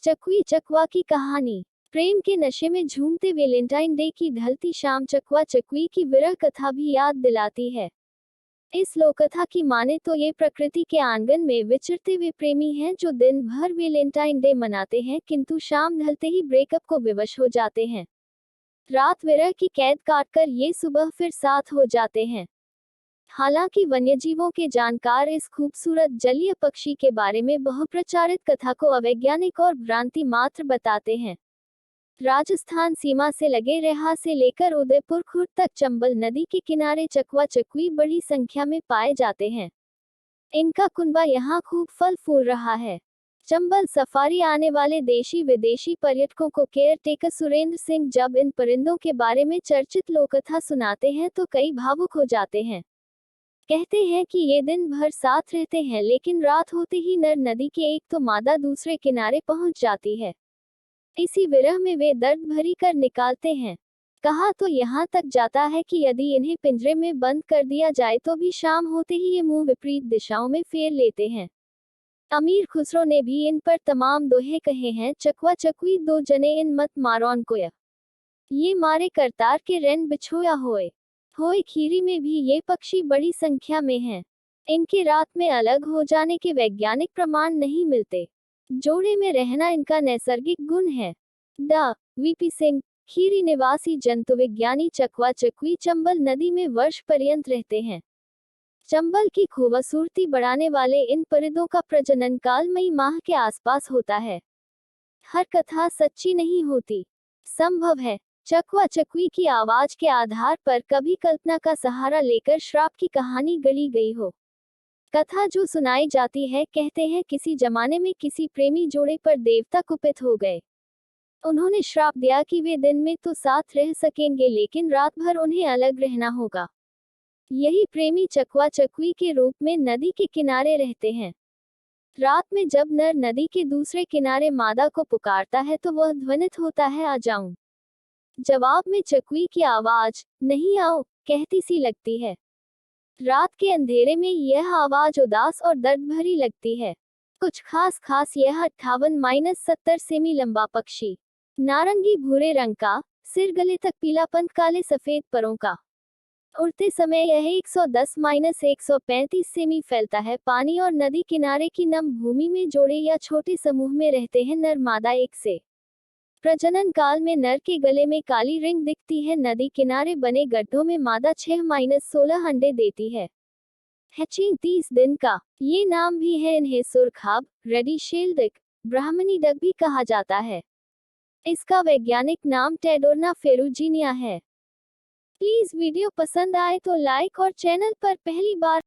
चकवी चकवा की कहानी। प्रेम के नशे में झूमते वैलेंटाइन डे की ढलती शाम चकवा चकवी की विरह कथा भी याद दिलाती है। इस लोककथा की माने तो ये प्रकृति के आंगन में विचरते हुए प्रेमी हैं जो दिन भर वैलेंटाइन डे मनाते हैं, किंतु शाम ढलते ही ब्रेकअप को विवश हो जाते हैं। रात विरह की कैद काटकर ये सुबह फिर साथ हो जाते हैं। हालांकि वन्यजीवों के जानकार इस खूबसूरत जलीय पक्षी के बारे में बहुप्रचारित कथा को अवैज्ञानिक और भ्रांति मात्र बताते हैं। राजस्थान सीमा से लगे रेहा से लेकर उदयपुर खुर्द तक चंबल नदी के किनारे चकवा चकवी बड़ी संख्या में पाए जाते हैं। इनका कुनबा यहाँ खूब फल फूल रहा है। चंबल सफारी आने वाले देशी विदेशी पर्यटकों को केयर टेकर सुरेंद्र सिंह जब इन परिंदों के बारे में चर्चित लोककथा सुनाते हैं तो कई भावुक हो जाते हैं। कहते हैं कि ये दिन भर साथ रहते हैं, लेकिन रात होते ही नर नदी के एक तो मादा दूसरे किनारे पहुंच जाती है। इसी विरह में वे दर्द भरी कर निकालते हैं। कहा तो यहाँ तक जाता है कि यदि इन्हें पिंजरे में बंद कर दिया जाए तो भी शाम होते ही ये मुंह विपरीत दिशाओं में फेर लेते हैं। अमीर खुसरो ने भी इन पर तमाम दोहे कहे हैं। चकवा चकवी दो जने इन मत मारौन कोया, ये मारे करतार के रैन बिछोया होए खीरी में भी ये पक्षी बड़ी संख्या में हैं। इनके रात में अलग हो जाने के वैज्ञानिक प्रमाण नहीं मिलते। जोड़े में रहना इनका नैसर्गिक गुण है। डॉ. वीपी सिंह, खीरी निवासी जंतु विज्ञानी। चकवा चकवी चंबल नदी में वर्ष पर्यंत रहते हैं। चंबल की खूबसूरती बढ़ाने वाले इन परिंदों का प्रजनन काल मई माह के आसपास होता है। हर कथा सच्ची नहीं होती। संभव है चकवा चकवी की आवाज के आधार पर कभी कल्पना का सहारा लेकर श्राप की कहानी गढ़ी गई हो। कथा जो सुनाई जाती है, कहते हैं किसी जमाने में किसी प्रेमी जोड़े पर देवता कुपित हो गए। उन्होंने श्राप दिया कि वे दिन में तो साथ रह सकेंगे, लेकिन रात भर उन्हें अलग रहना होगा। यही प्रेमी चकवा चकवी के रूप में नदी के किनारे रहते हैं। रात में जब नर नदी के दूसरे किनारे मादा को पुकारता है तो वह ध्वनित होता है, आ जाऊं। जवाब में चकवी की आवाज, नहीं आओ, कहती सी लगती है। रात के अंधेरे में यह आवाज उदास और दर्द भरी लगती है। कुछ खास यह 58-70 सेमी लंबा पक्षी, नारंगी भूरे रंग का, सिर गले तक पीलापन, काले सफेद परों का। उड़ते समय यह 110-135 सेमी फैलता है। पानी और नदी किनारे की नम भूमि में जोड़े या छोटे समूह में रहते हैं नर मादा एक से। प्रजनन काल में नर के गले में काली रिंग दिखती है। नदी किनारे बने गड्ढों में मादा 6-16 अंडे देती है। हैचिंग 30 दिन का। ये नाम भी है इन्हें सुरखाब, रेडी शेल्ड डक, ब्राह्मणी डक भी कहा जाता है। इसका वैज्ञानिक नाम टेडोरना फेरुजीनिया है। प्लीज वीडियो पसंद आए तो लाइक और चैनल पर पहली बार